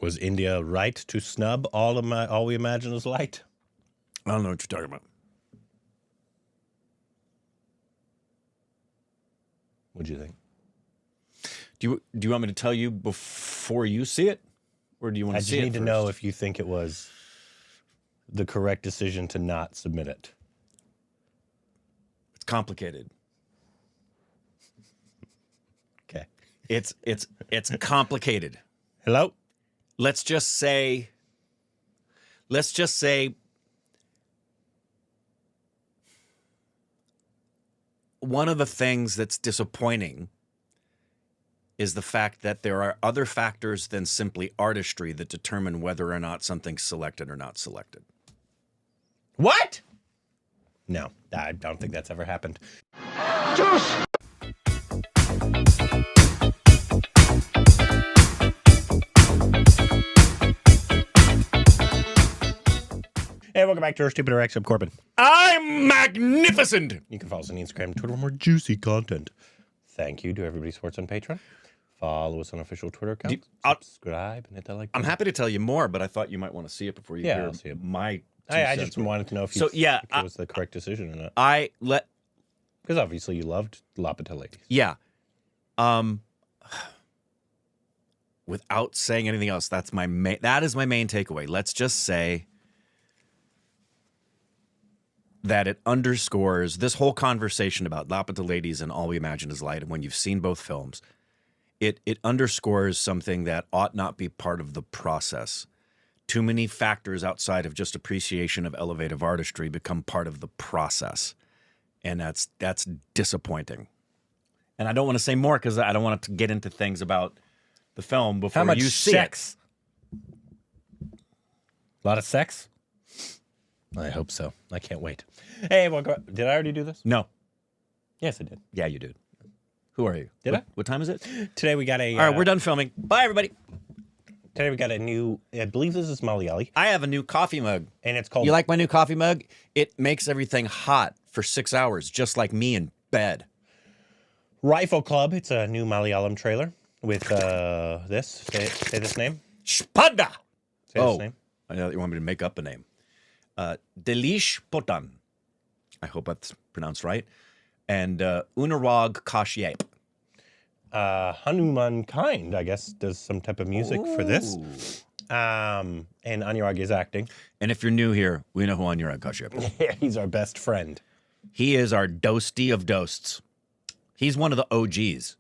Was India right to snub all we imagine is light? I don't know what you're talking about. What'd you think? Do you want me to tell you before you see it? Or do you want to see it I just need to first? know if you think it was the correct decision to not submit it. It's complicated. Okay. It's complicated. Hello? Let's just say one of the things that's disappointing is the fact that there are other factors than simply artistry that determine whether or not something's selected or not selected. What? No, I don't think that's ever happened. Juice! Hey, welcome back to our Stupid Rex. I'm Corbin. I'm magnificent! You can follow us on Instagram and Twitter for more juicy content. Thank you to everybody who supports on Patreon. Follow us on official Twitter accounts. Subscribe and hit that like button. I'm happy to tell you more, but I thought you might want to see it before you hear I'll see it. my I just wanted to know if, if it was the correct decision or not. Because obviously you loved Lapita Ladies. Yeah. Without saying anything else, that is my main takeaway. Let's just say that it underscores this whole conversation about Lapita Ladies and All We Imagine Is Light, and when you've seen both films, it underscores something that ought not be part of the process. Too many factors outside of just appreciation of elevative artistry become part of the process. And that's disappointing. And I don't want to say more because I don't want to get into things about the film before you see sex? A lot of sex? I hope so. I can't wait. Hey, welcome. Did I already do this? No. Yes, I did. Yeah, you did. Who are you? Did I? What time is it? Today we got a... All right, we're done filming. Bye, everybody. Today we got a new... I believe this is Malayali. I have a new coffee mug. And it's called... You like my new coffee mug? It makes everything hot for 6 hours, just like me in bed. Rifle Club. It's a new Malayalam trailer with this. Say this name. Spada! Say this name. I know that you want me to make up a name. Dileesh Pothan. I hope that's pronounced right. And Anurag Kashyap. Hanuman Kind, I guess, does some type of music for this. And Anurag is acting. And if you're new here, we know who Anurag Kashyap is. Yeah, he's our best friend. He is our dostie of dosts. He's one of the OGs.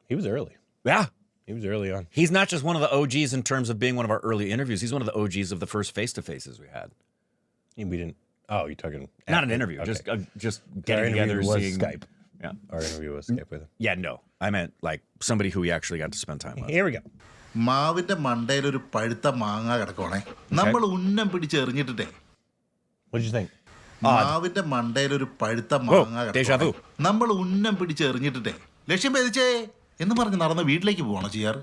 He was early. Yeah. He was early on. He's not just one of the OGs in terms of being one of our early interviews. He's one of the OGs of the first face-to-faces we had. We didn't... Oh, you're talking... Not an interview. Okay. Just getting together, seeing... Skype. Yeah. Our interview was Skype with him. Yeah, no. I meant like somebody who we actually got to spend time with. Here we go. മാവിന്റെ മണ്ടയിൽ ഒരു പഴുത്ത മാങ്ങ കിടക്കണേ നമ്മൾ ഉന്നം പിടിച്ചെറിഞ്ഞിട്ടേ What did you think? മാവിന്റെ മണ്ടയിൽ ഒരു പഴുത്ത മാങ്ങ കിടക്കണേ നമ്മൾ ഉന്നം പിടിച്ചെറിഞ്ഞിട്ടേ ലക്ഷ്യം ഭേദിച്ചേ എന്ന് പറഞ്ഞ് നടന്ന് വീട്ടിലേക്ക് പോകണം ചെയ്യാറ്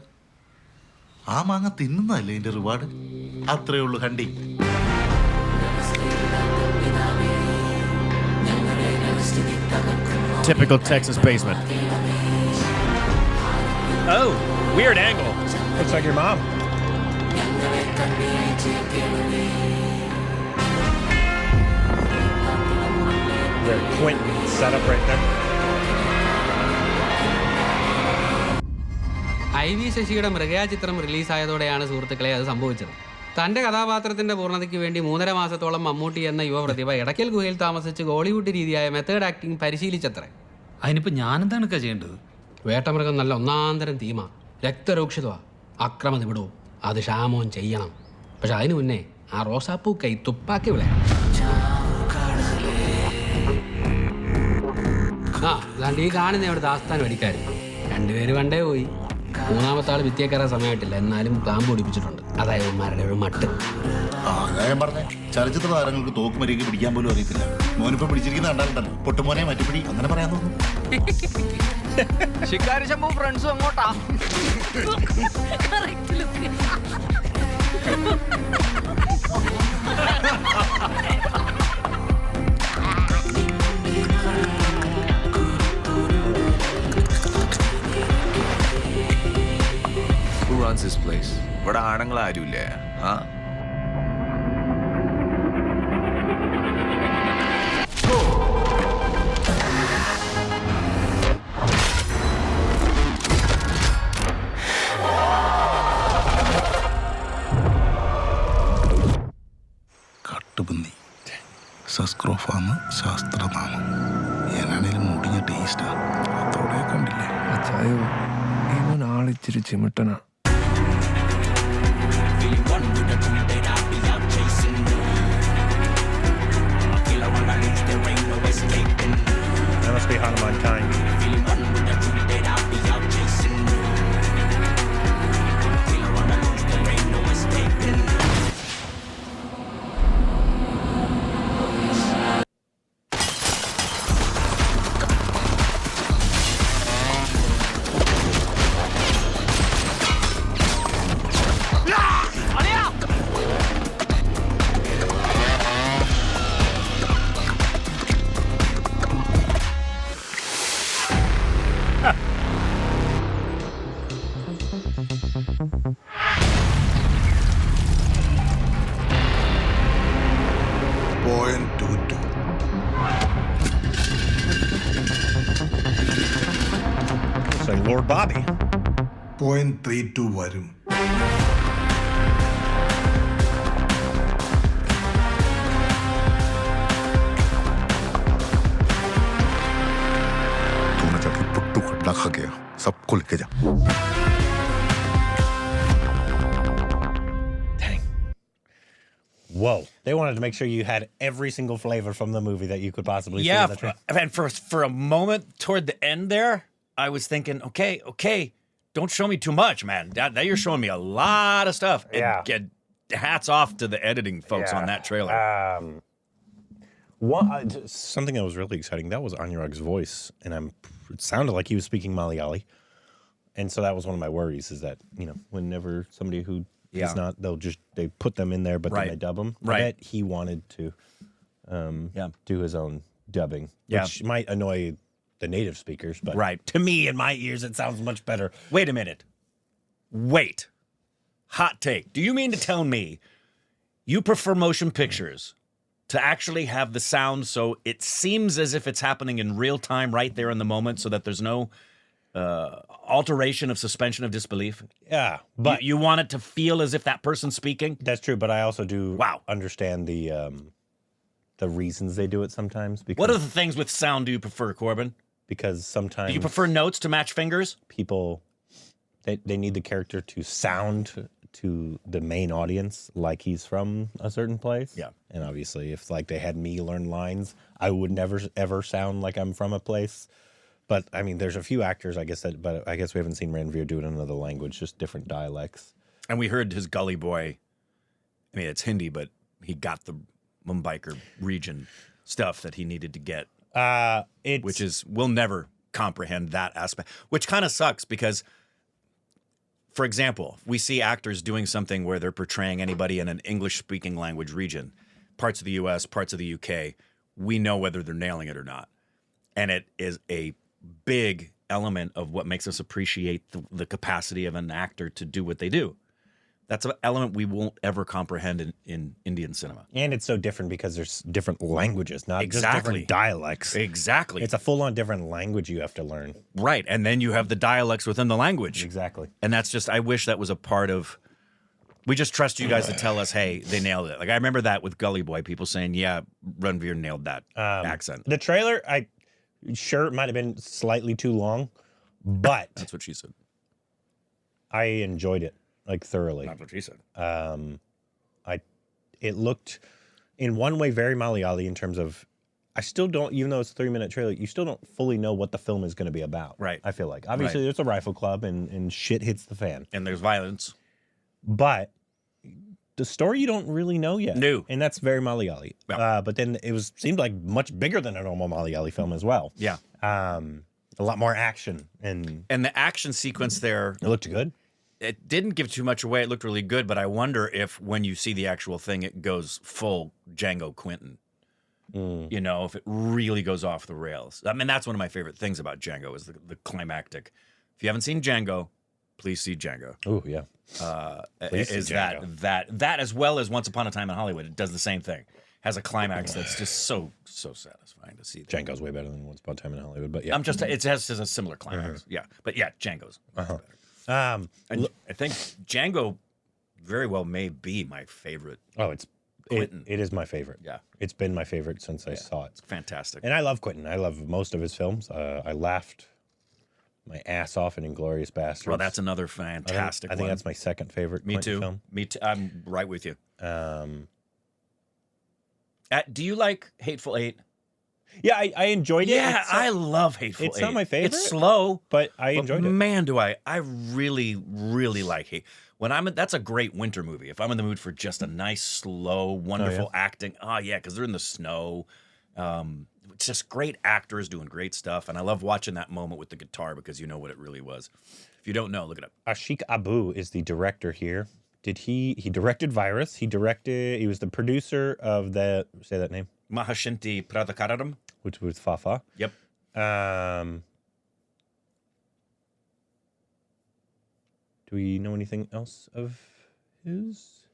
ആ മാങ്ങ തിന്നുന്നതല്ലേ ഇതിന്റെ റിവാർഡ് അത്രേ ഉള്ളൂ handi Typical Texas basement. Oh, weird angle. Looks like your mom. There's Quentin set up right there. IV ശശിയുടെ മൃഗയാ ചിത്രം റിലീസായതോടെയാണ് സുഹൃത്തുക്കളെ അത് സംഭവിച്ചത്. തന്റെ കഥാപാത്രത്തിന്റെ പൂർണ്ണതയ്ക്ക് വേണ്ടി 3.5 മാസത്തോളം മമ്മൂട്ടി എന്ന യുവപ്രതിഭ ഇടയ്ക്കൽ ഗുഹയിൽ താമസിച്ച് ഹോളിവുഡ് രീതിയായ മെത്തേഡ് ആക്ടിംഗ് പരിശീലിച്ചത്രേ. അതിനിപ്പോൾ ഞാനെന്താണ് ചെയ്യേണ്ടത്? വേട്ടമൃഗം നല്ല ഒന്നാന്തരം തീമാ, രക്തരൂക്ഷിതമാ, അക്രമ നിമിടവും. അത് ഷാമോൻ ചെയ്യണം. പക്ഷെ അതിനു മുന്നേ ആ റോസാപ്പൂ കൈ തുപ്പാക്കി വിളയാം. അതാണ്ട് ഈ കാണുന്ന അവിടുത്തെ ആസ്ഥാനം അടിക്കാരും 2 പേര് പണ്ടേ പോയി. 3-ാമത്തെ ആൾ ഭിത്തിയെ കയറാൻ സമയമായിട്ടില്ല, എന്നാലും ക്ലാമ്പ് ഓടിപ്പിച്ചിട്ടുണ്ട്. അതായത് ഉമ്മാരുടെ ഒരു മട്ട്. ഞാൻ പറഞ്ഞേ ചലച്ചിത്ര താരങ്ങൾക്ക് തോക്കുമരിക്ക് പിടിക്കാൻ പോലും അറിയത്തില്ല. മോനിപ്പോ പിടിച്ചിരിക്കുന്ന കണ്ടാലുണ്ടല്ലോ പൊട്ടുമോനെ മറ്റുപിടി അങ്ങനെ പറയാൻ തോന്നുന്നു. ശിക്കാരി ശമ്പു ഫ്രണ്ട്സും അങ്ങോട്ടാ. Who runs this place? ഇവിടെ ആണുങ്ങൾ ആരുമില്ലേ? ആ കട്ടുപന്നി സസ്ക്രോഫാന്ന് ശാസ്ത്രനാമം. ഞാനാണേലും മുടിഞ്ഞ ടേസ്റ്റാ. അതോടെ കണ്ടില്ലേ? അച്ചായോ ഇവൻ ആളിച്ചിരി ചിമിട്ടനാ. That must be Hanuman kind. Looks like Lord Bobby. 0.32 വരും. तूने जाके पुट्टू खड्डा खा गया. सबको लेके जा. Dang. Whoa. They wanted to make sure you had every single flavor from the movie that you could possibly see. Yeah, in the trailer. and for a moment toward the end there, I was thinking, okay, don't show me too much, man. Now you're showing me a lot of stuff. Yeah. Get hats off to the editing folks on that trailer. Something that was really exciting, that was Anurag's voice, and it sounded like he was speaking Malayali. And so that was one of my worries, is that, whenever somebody who is not, they put them in there, but then they dub them. Right. I bet he wanted to do his own dubbing, which might annoy the native speakers, but to me, in my ears, it sounds much better. Wait a minute. Wait. Hot take. Do you mean to tell me you prefer motion pictures to actually have the sound so it seems as if it's happening in real time right there in the moment, so that there's no alteration of suspension of disbelief? Yeah, but you want it to feel as if that person's speaking? That's true, but I also do understand the reasons they do it sometimes. Because what are the things with sound do you prefer, Corbin? Because sometimes... Do you prefer notes to match fingers? People, they need the character to sound to the main audience like he's from a certain place. Yeah. And obviously, if they had me learn lines, I would never, ever sound like I'm from a place. But, I mean, there's a few actors, but I guess we haven't seen Ranveer do it in another language, just different dialects. And we heard his gully boy, I mean, it's Hindi, but he got the Mumbaiker region stuff that he needed to get. Which is, we'll never comprehend that aspect, which kind of sucks because, for example, we see actors doing something where they're portraying anybody in an English-speaking language region, parts of the U.S., parts of the U.K., we know whether they're nailing it or not. And it is a big element of what makes us appreciate the capacity of an actor to do what they do. That's an element we won't ever comprehend in Indian cinema. And it's so different because there's different languages, not just different dialects. Exactly. It's a full-on different language you have to learn. Right. And then you have the dialects within the language. Exactly. And that's just, I wish that was a part of, we just trust you guys to tell us, hey, they nailed it. Like, I remember that with Gully Boy, people saying, yeah, Ranveer nailed that accent. The trailer, sure, it might have been slightly too long, but... That's what she said. I enjoyed it. Thoroughly. That's what she said. It looked, in one way, very Malayali in terms of, I still don't, even though it's a 3-minute trailer, you still don't fully know what the film is going to be about. Right. I feel like. Obviously, there's a rifle club and shit hits the fan. And there's violence. But the story you don't really know yet. No. And that's very Malayali. Yeah. But then it seemed like much bigger than a normal Malayali film as well. Yeah. A lot more action. And the action sequence there. It looked good. It didn't give too much away. It looked really good, but I wonder if when you see the actual thing, it goes full Django Quentin. If it really goes off the rails. I mean, that's one of my favorite things about Django is the climactic. If you haven't seen Django, please see Django. Oh yeah. Please see Is Django. that as well as Once Upon a Time in Hollywood? It does the same thing. Has a climax that's just so satisfying to see. Django's way better than Once Upon a Time in Hollywood, but yeah. It has a similar climax. Yeah, but yeah, Django's better. And I think Django very well may be my favorite. Oh, it Quentin. is my favorite. Yeah. It's been my favorite since I saw it. It's fantastic. And I love Quentin. I love most of his films. I laughed my ass off in Inglourious Basterds. Well, that's another fantastic I think one. that's my second favorite Me Quentin too. film. Me too. I'm right with you. Do you like Hateful Eight? Yeah, I enjoyed it. Yeah, I love Hateful Eight. It's not my favorite. It's slow, but I enjoyed it. Man, do I really, really like Hate. That's a great winter movie. If I'm in the mood for just a nice, slow, wonderful acting. Oh, yeah, because they're in the snow. It's just great actors doing great stuff. And I love watching that moment with the guitar because you know what it really was. If you don't know, look it up. Ashik Abu is the director here. He directed Virus. He was the producer of say that name? Mahashinti Pradhakaram. Which was Fafa. Yep. Do we know anything else of his?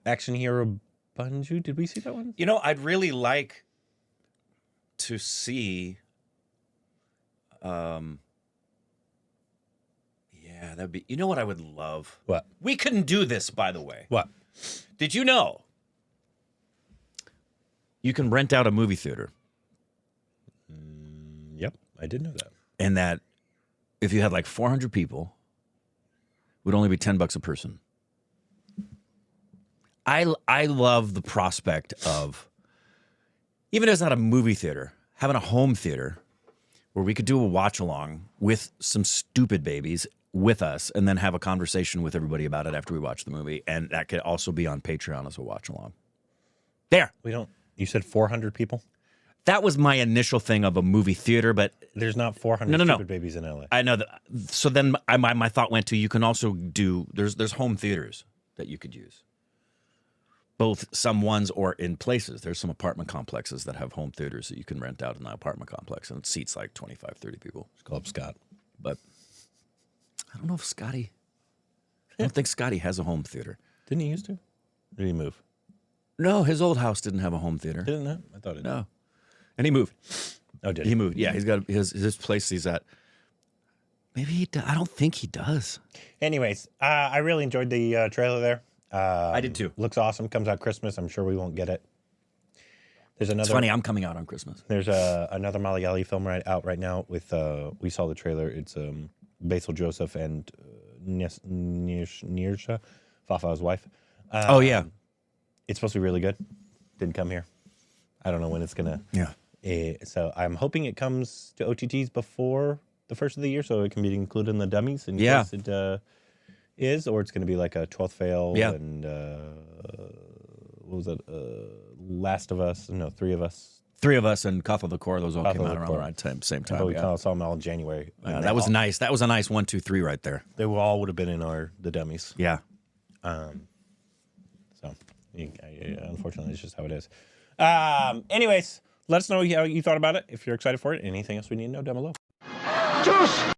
Action Hero Banju. Did we see that one? You know, I'd really like to see. Yeah, that'd be. You know what I would love? What? We couldn't do this, by the way. What? Did you know? You can rent out a movie theater. Yep, I did know that. And that if you had like 400 people, it would only be $10 a person. I love the prospect of, even if it's not a movie theater, having a home theater where we could do a watch along with some stupid babies with us and then have a conversation with everybody about it after we watch the movie. And that could also be on Patreon as a watch along. There. You said 400 people? That was my initial thing of a movie theater, but there's not 400 no. stupid babies in LA. I know that. So then my thought went to, you can also do, there's home theaters that you could use. Both some ones or in places. There's some apartment complexes that have home theaters that you can rent out in the apartment complex, and it seats like 25, 30 people. It's called Scott. But I don't know if Scotty, I don't think Scotty has a home theater. Didn't he used to? Or did he move? No, his old house didn't have a home theater. Didn't it? I thought it did. No. And he moved. Oh, did he? He moved. Yeah, he's got his place he's at. Maybe he does. I don't think he does. Anyways, I really enjoyed the trailer there. I did too. Looks awesome. Comes out Christmas. I'm sure we won't get it. There's another. It's funny. I'm coming out on Christmas. There's another Malayali film out right now with. We saw the trailer. It's Basil Joseph and Nirsha, Fafa's wife. Oh yeah. It's supposed to be really good. Didn't come here. I don't know when it's gonna. Yeah. So I'm hoping it comes to OTTs before the first of the year, so it can be included in the dummies in case it is, or it's going to be like a 12th Fail and what was it? Last of Us? No, Three of Us. Three of Us and Cough of the Core. Those all Cough came of out the around Core. the right time, same time. But we kind of saw them all in January. That was nice. That was a nice 1, 2, 3 right there. They all would have been in the dummies. Yeah. So unfortunately, it's just how it is. Anyways, let us know how you thought about it. If you're excited for it, anything else we need to know down below. Juice!